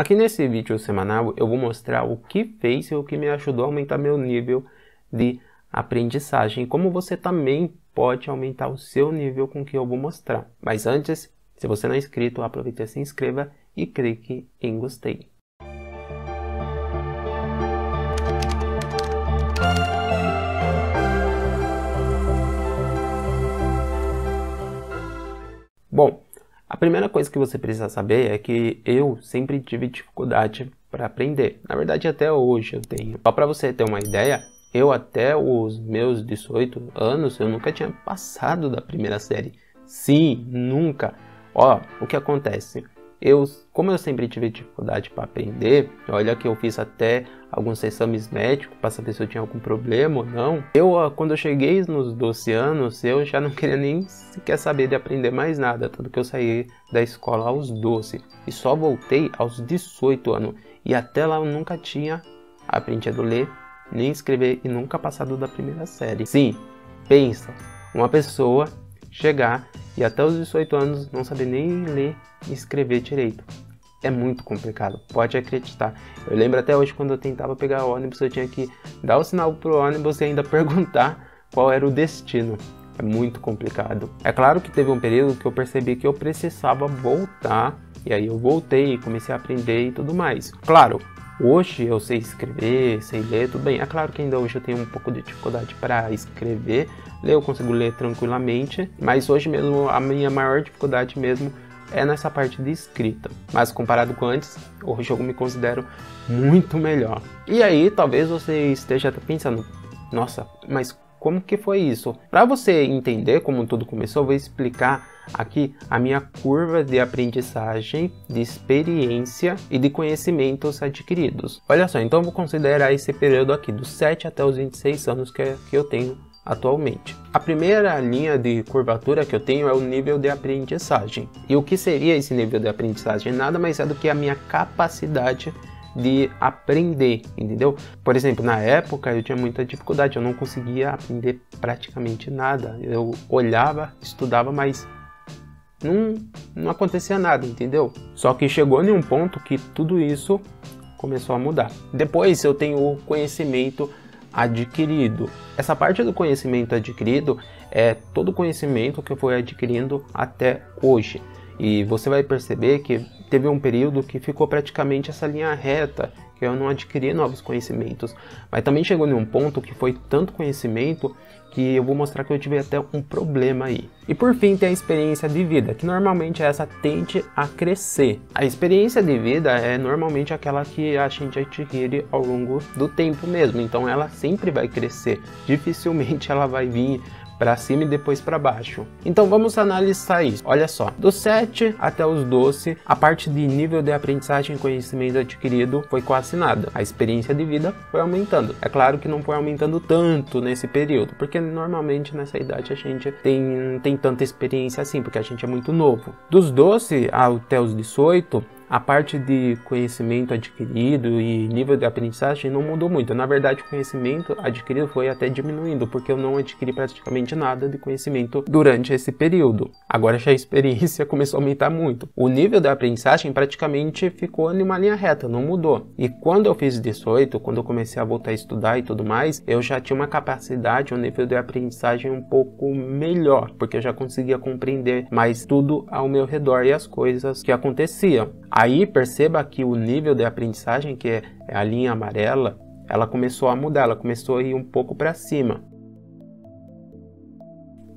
Aqui nesse vídeo semanal eu vou mostrar o que fez e o que me ajudou a aumentar meu nível de aprendizagem, como você também pode aumentar o seu nível com o que eu vou mostrar. Mas antes, se você não é inscrito, aproveite e se inscreva e clique em gostei. Bom, a primeira coisa que você precisa saber é que eu sempre tive dificuldade para aprender. Na verdade, até hoje eu tenho. Só para você ter uma ideia, eu até os meus 18 anos, eu nunca tinha passado da primeira série. Sim, nunca. Ó, o que acontece? Como eu sempre tive dificuldade para aprender, olha que eu fiz até alguns exames médicos para saber se eu tinha algum problema ou não. Quando eu cheguei nos 12 anos, eu já não queria nem sequer saber de aprender mais nada, tanto que eu saí da escola aos 12 e só voltei aos 18 anos. E até lá eu nunca tinha aprendido a ler, nem escrever e nunca passado da primeira série. Sim, pensa, uma pessoa chegar e até os 18 anos não saber nem ler e escrever direito. É muito complicado, pode acreditar. Eu lembro até hoje quando eu tentava pegar o ônibus, eu tinha que dar o sinal pro ônibus e ainda perguntar qual era o destino. É muito complicado. É claro que teve um período que eu percebi que eu precisava voltar, e aí eu voltei e comecei a aprender e tudo mais. Claro, hoje eu sei escrever, sei ler, tudo bem. É claro que ainda hoje eu tenho um pouco de dificuldade para escrever. Ler eu consigo ler tranquilamente, mas hoje mesmo a minha maior dificuldade mesmo é nessa parte de escrita. Mas comparado com antes, hoje eu me considero muito melhor. E aí talvez você esteja pensando, nossa, mas como que foi isso? Para você entender como tudo começou, eu vou explicar aqui a minha curva de aprendizagem, de experiência e de conhecimentos adquiridos. Olha só, então eu vou considerar esse período aqui, dos 7 até os 26 anos que eu tenho atualmente. A primeira linha de curvatura que eu tenho é o nível de aprendizagem. E o que seria esse nível de aprendizagem? Nada mais é do que a minha capacidade de aprender, entendeu? Por exemplo, na época eu tinha muita dificuldade, eu não conseguia aprender praticamente nada. Eu olhava, estudava, mas não acontecia nada, entendeu? Só que chegou em um ponto que tudo isso começou a mudar. Depois eu tenho o conhecimento adquirido. Essa parte do conhecimento adquirido é todo o conhecimento que eu fui adquirindo até hoje. E você vai perceber que teve um período que ficou praticamente essa linha reta, que eu não adquiri novos conhecimentos. Mas também chegou em um ponto que foi tanto conhecimento que eu vou mostrar que eu tive até um problema aí. E por fim tem a experiência de vida, que normalmente essa tende a crescer. A experiência de vida é normalmente aquela que a gente adquire ao longo do tempo mesmo, então ela sempre vai crescer, dificilmente ela vai vir para cima e depois para baixo. Então vamos analisar isso. Olha só, dos 7 até os 12, a parte de nível de aprendizagem e conhecimento adquirido foi quase nada. A experiência de vida foi aumentando. É claro que não foi aumentando tanto nesse período, porque normalmente nessa idade a gente tem tanta experiência assim, porque a gente é muito novo. Dos 12 até os 18, a parte de conhecimento adquirido e nível de aprendizagem não mudou muito. Na verdade, o conhecimento adquirido foi até diminuindo, porque eu não adquiri praticamente nada de conhecimento durante esse período. Agora já a experiência começou a aumentar muito. O nível de aprendizagem praticamente ficou em uma linha reta, não mudou. E quando eu fiz 18, quando eu comecei a voltar a estudar e tudo mais, eu já tinha uma capacidade, um nível de aprendizagem um pouco melhor, porque eu já conseguia compreender mais tudo ao meu redor e as coisas que aconteciam. Aí perceba que o nível de aprendizagem, que é a linha amarela, ela começou a mudar, ela começou a ir um pouco para cima.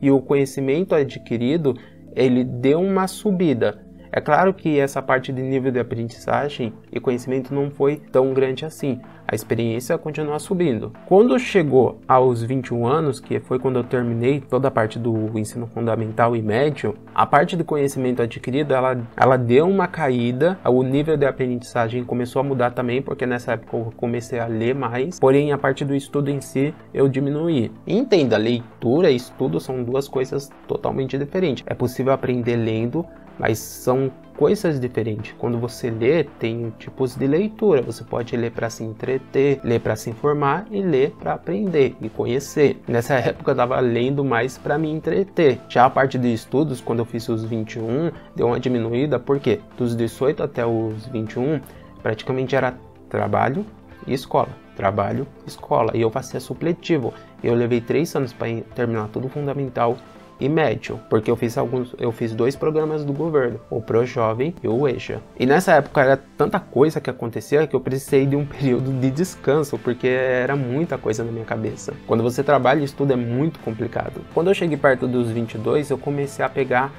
E o conhecimento adquirido, ele deu uma subida. É claro que essa parte de nível de aprendizagem e conhecimento não foi tão grande assim. A experiência continua subindo. Quando chegou aos 21 anos, que foi quando eu terminei toda a parte do ensino fundamental e médio, a parte de conhecimento adquirido, ela deu uma caída, o nível de aprendizagem começou a mudar também, porque nessa época eu comecei a ler mais, porém a parte do estudo em si eu diminuí. Entenda, leitura e estudo são duas coisas totalmente diferentes. É possível aprender lendo, mas são coisas diferentes. Quando você lê, tem tipos de leitura. Você pode ler para se entreter, ler para se informar e ler para aprender e conhecer. Nessa época eu estava lendo mais para me entreter. Já a parte de estudos, quando eu fiz os 21, deu uma diminuída, porque dos 18 até os 21 praticamente era trabalho e escola, trabalho, escola, e eu fazia supletivo. Eu levei 3 anos para terminar tudo fundamental e médio, porque eu fiz 2 programas do governo, o ProJovem e o EJA. E nessa época era tanta coisa que acontecia que eu precisei de um período de descanso, porque era muita coisa na minha cabeça. Quando você trabalha e estuda é muito complicado. Quando eu cheguei perto dos 22, eu comecei a pegar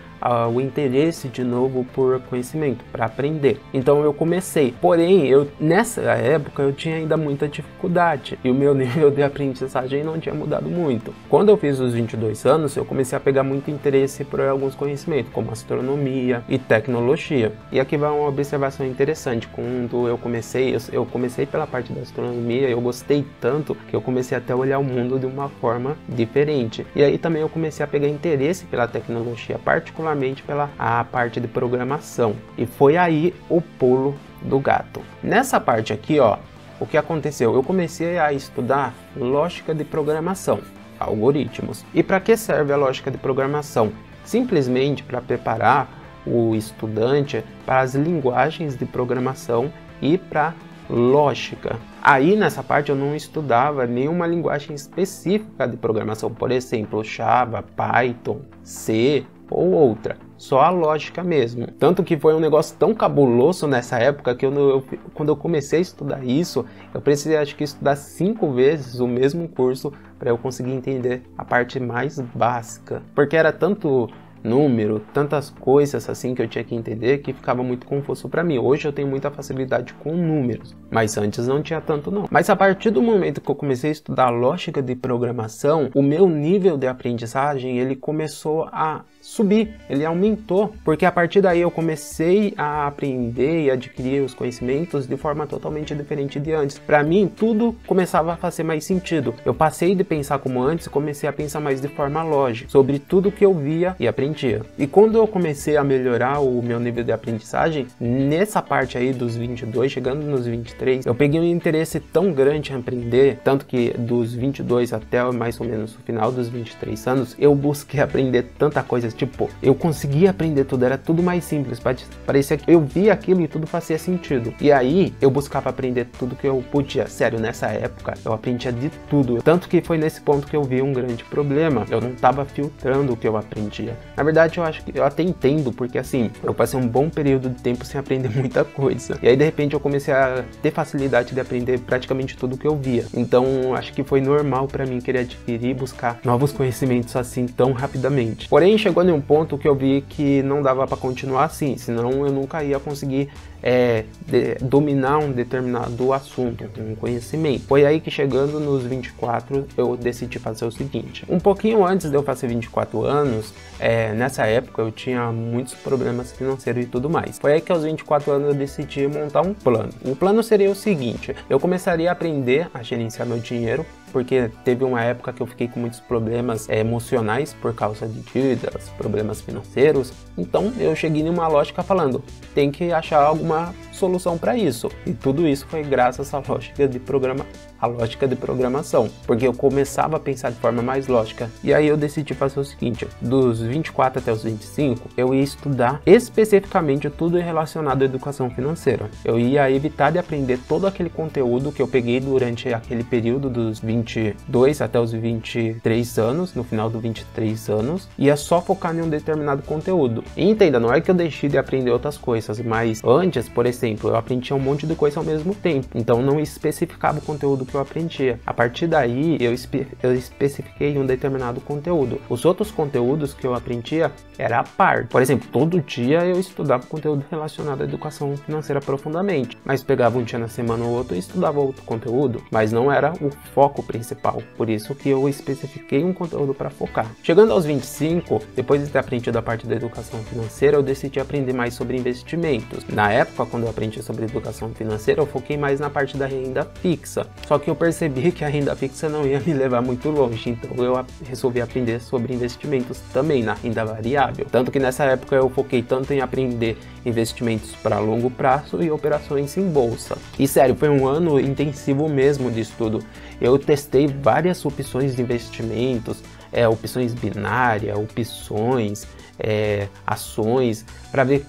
o interesse de novo por conhecimento, para aprender. Então eu comecei, porém nessa época eu tinha ainda muita dificuldade e o meu nível de aprendizagem não tinha mudado muito. Quando eu fiz os 22 anos, eu comecei a pegar muito interesse por alguns conhecimentos, como astronomia e tecnologia. E aqui vai uma observação interessante. Quando eu comecei pela parte da astronomia, eu gostei tanto que eu comecei até a olhar o mundo de uma forma diferente. E aí também eu comecei a pegar interesse pela tecnologia, particularmente pela parte de programação. E foi aí o pulo do gato. Nessa parte aqui, ó, o que aconteceu? Eu comecei a estudar lógica de programação, algoritmos. E para que serve a lógica de programação? Simplesmente para preparar o estudante para as linguagens de programação e para lógica. Aí nessa parte eu não estudava nenhuma linguagem específica de programação, por exemplo, Java, Python, C ou outra, só a lógica mesmo. Tanto que foi um negócio tão cabuloso nessa época que quando eu comecei a estudar isso, eu precisei acho que estudar 5 vezes o mesmo curso para eu conseguir entender a parte mais básica, porque era tanto número, tantas coisas assim que eu tinha que entender que ficava muito confuso para mim. Hoje eu tenho muita facilidade com números, mas antes não tinha tanto não. Mas a partir do momento que eu comecei a estudar lógica de programação, o meu nível de aprendizagem ele começou a subir, ele aumentou, porque a partir daí eu comecei a aprender e adquirir os conhecimentos de forma totalmente diferente de antes. Para mim tudo começava a fazer mais sentido. Eu passei de pensar como antes e comecei a pensar mais de forma lógica sobre tudo que eu via e aprendia. E quando eu comecei a melhorar o meu nível de aprendizagem, nessa parte aí dos 22, chegando nos 23, eu peguei um interesse tão grande em aprender, tanto que dos 22 até mais ou menos o final dos 23 anos, eu busquei aprender tanta coisa, tipo, eu conseguia aprender tudo, era tudo mais simples, parecia que eu via aquilo e tudo fazia sentido. E aí eu buscava aprender tudo que eu podia. Sério, nessa época eu aprendia de tudo, tanto que foi nesse ponto que eu vi um grande problema. Eu não estava filtrando o que eu aprendia. Na verdade, eu acho que eu até entendo, porque assim, eu passei um bom período de tempo sem aprender muita coisa. E aí, de repente, eu comecei a ter facilidade de aprender praticamente tudo que eu via. Então, acho que foi normal para mim querer adquirir e buscar novos conhecimentos assim tão rapidamente. Porém, chegou em um ponto que eu vi que não dava para continuar assim, senão eu nunca ia conseguir dominar um determinado assunto, um conhecimento. Foi aí que chegando nos 24 eu decidi fazer o seguinte. Um pouquinho antes de eu fazer 24 anos, nessa época eu tinha muitos problemas financeiros e tudo mais. Foi aí que aos 24 anos eu decidi montar um plano. O plano seria o seguinte: eu começaria a aprender a gerenciar meu dinheiro, porque teve uma época que eu fiquei com muitos problemas emocionais por causa de dívidas, problemas financeiros. Então eu cheguei numa lógica falando, tem que achar alguma solução para isso. E tudo isso foi graças à lógica de programação, porque eu começava a pensar de forma mais lógica. E aí eu decidi fazer o seguinte: dos 24 até os 25, eu ia estudar especificamente tudo relacionado à educação financeira. Eu ia evitar de aprender todo aquele conteúdo que eu peguei durante aquele período dos 22 até os 23 anos, no final dos 23 anos, ia só focar em um determinado conteúdo. E entenda, não é que eu deixei de aprender outras coisas, mas antes, por exemplo, eu aprendia um monte de coisa ao mesmo tempo, então não especificava o conteúdo que eu aprendia. A partir daí, eu especifiquei um determinado conteúdo. Os outros conteúdos que eu aprendia era a parte. Por exemplo, todo dia eu estudava conteúdo relacionado à educação financeira profundamente, mas pegava um dia na semana ou outro e estudava outro conteúdo, mas não era o foco principal. Por isso que eu especifiquei um conteúdo para focar. Chegando aos 25, depois de ter aprendido a parte da educação financeira, eu decidi aprender mais sobre investimentos. Na época, quando eu aprendi sobre educação financeira, eu foquei mais na parte da renda fixa. Só que eu percebi que a renda fixa não ia me levar muito longe, então eu resolvi aprender sobre investimentos também na renda variável. Tanto que nessa época eu foquei tanto em aprender investimentos para longo prazo e operações em bolsa. E sério, foi um ano intensivo mesmo de estudo. Eu testei várias opções de investimentos, opções binárias, opções, ações, para ver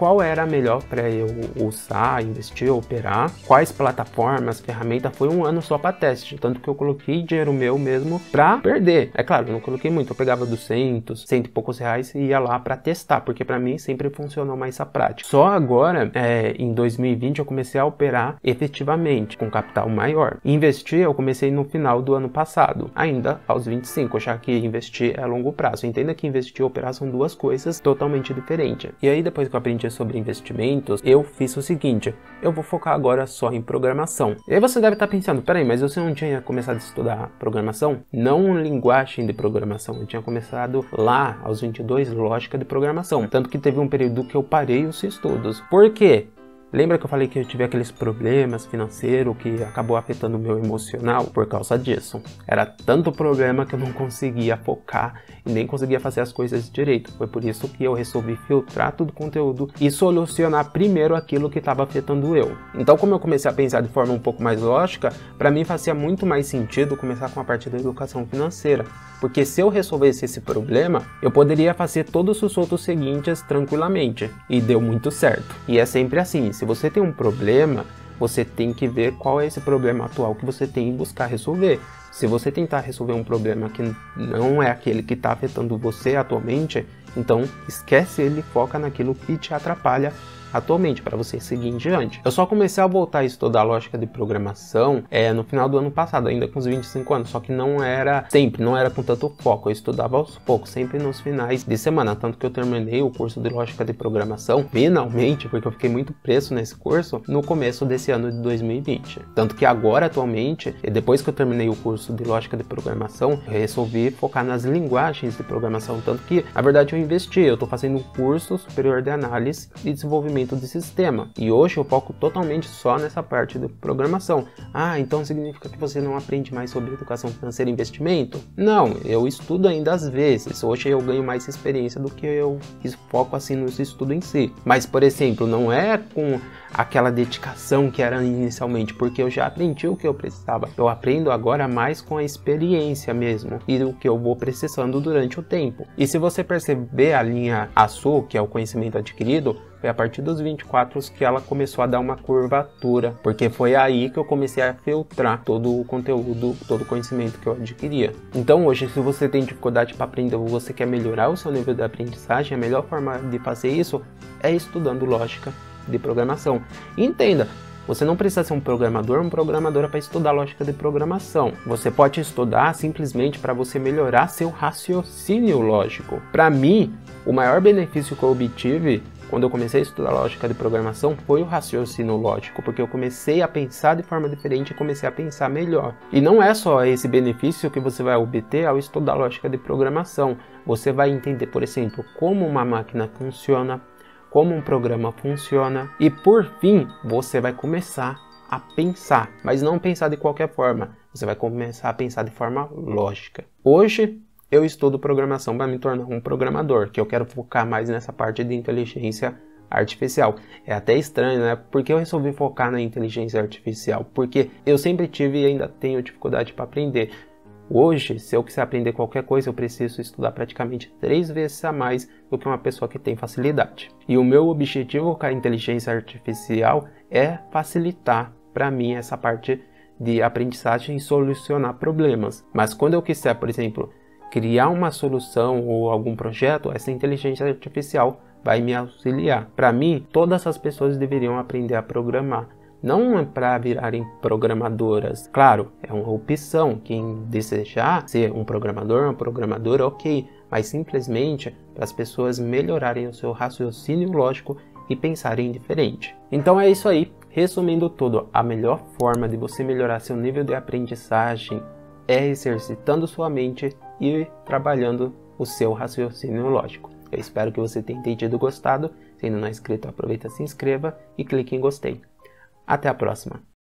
qual era a melhor para eu usar, investir, operar, quais plataformas, ferramentas. Foi um ano só para teste, tanto que eu coloquei dinheiro meu mesmo para perder. É claro, eu não coloquei muito, eu pegava 200, 100 e poucos reais e ia lá para testar, porque para mim sempre funcionou mais essa prática. Só agora, em 2020, eu comecei a operar efetivamente, com capital maior. Investir, eu comecei no final do ano passado, ainda aos 25, já que investir é a longo prazo. Entenda que investir e operar são duas coisas totalmente diferentes. E aí, depois que eu aprendi sobre investimentos, eu fiz o seguinte: eu vou focar agora só em programação. E aí você deve estar pensando, peraí, mas você não tinha começado a estudar programação? Não linguagem de programação, eu tinha começado lá, aos 22, lógica de programação. Tanto que teve um período que eu parei os estudos. Por quê? Lembra que eu falei que eu tive aqueles problemas financeiros que acabou afetando o meu emocional por causa disso? Era tanto problema que eu não conseguia focar e nem conseguia fazer as coisas direito. Foi por isso que eu resolvi filtrar todo o conteúdo e solucionar primeiro aquilo que estava afetando eu. Então, como eu comecei a pensar de forma um pouco mais lógica, para mim fazia muito mais sentido começar com a parte da educação financeira. Porque se eu resolvesse esse problema, eu poderia fazer todos os outros seguintes tranquilamente. E deu muito certo. E é sempre assim, se você tem um problema, você tem que ver qual é esse problema atual que você tem e buscar resolver. Se você tentar resolver um problema que não é aquele que está afetando você atualmente, então esquece ele e foca naquilo que te atrapalha atualmente, para você seguir em diante. Eu só comecei a voltar a estudar lógica de programação no final do ano passado, ainda com os 25 anos, só que não era sempre, não era com tanto foco, eu estudava aos poucos, sempre nos finais de semana, tanto que eu terminei o curso de lógica de programação, finalmente, porque eu fiquei muito preso nesse curso, no começo desse ano de 2020. Tanto que agora, atualmente, depois que eu terminei o curso de lógica de programação, eu resolvi focar nas linguagens de programação, tanto que, na verdade, eu investi, eu estou fazendo um curso superior de análise e desenvolvimento de sistema. E hoje eu foco totalmente só nessa parte de programação. Ah, então significa que você não aprende mais sobre educação financeira e investimento? Não, eu estudo ainda às vezes. Hoje eu ganho mais experiência do que eu foco assim no estudo em si. Mas, por exemplo, não é com aquela dedicação que era inicialmente, porque eu já aprendi o que eu precisava. Eu aprendo agora mais com a experiência mesmo e o que eu vou precisando durante o tempo. E se você perceber a linha azul, que é o conhecimento adquirido, foi a partir dos 24 que ela começou a dar uma curvatura, porque foi aí que eu comecei a filtrar todo o conteúdo, todo o conhecimento que eu adquiria. Então hoje, se você tem dificuldade para aprender ou você quer melhorar o seu nível de aprendizagem, a melhor forma de fazer isso é estudando lógica de programação. E entenda, você não precisa ser um programador ou uma programadora para estudar lógica de programação. Você pode estudar simplesmente para você melhorar seu raciocínio lógico. Para mim, o maior benefício que eu obtive quando eu comecei a estudar lógica de programação foi o raciocínio lógico, porque eu comecei a pensar de forma diferente e comecei a pensar melhor. E não é só esse benefício que você vai obter ao estudar lógica de programação. Você vai entender, por exemplo, como uma máquina funciona, como um programa funciona e, por fim, você vai começar a pensar, mas não pensar de qualquer forma. Você vai começar a pensar de forma lógica. Hoje, eu estudo programação para me tornar um programador, que eu quero focar mais nessa parte de inteligência artificial. É até estranho, né? Porque eu resolvi focar na inteligência artificial? Porque eu sempre tive e ainda tenho dificuldade para aprender. Hoje, se eu quiser aprender qualquer coisa, eu preciso estudar praticamente 3 vezes a mais do que uma pessoa que tem facilidade. E o meu objetivo com a inteligência artificial é facilitar para mim essa parte de aprendizagem e solucionar problemas. Mas quando eu quiser, por exemplo, criar uma solução ou algum projeto, essa inteligência artificial vai me auxiliar. Para mim, todas as pessoas deveriam aprender a programar. Não é para virarem programadoras. Claro, é uma opção. Quem desejar ser um programador, uma programadora, ok. Mas simplesmente para as pessoas melhorarem o seu raciocínio lógico e pensarem diferente. Então é isso aí. Resumindo tudo, a melhor forma de você melhorar seu nível de aprendizagem é exercitando sua mente e trabalhando o seu raciocínio lógico. Eu espero que você tenha entendido e gostado. Se ainda não é inscrito, aproveita, se inscreva e clique em gostei. Até a próxima!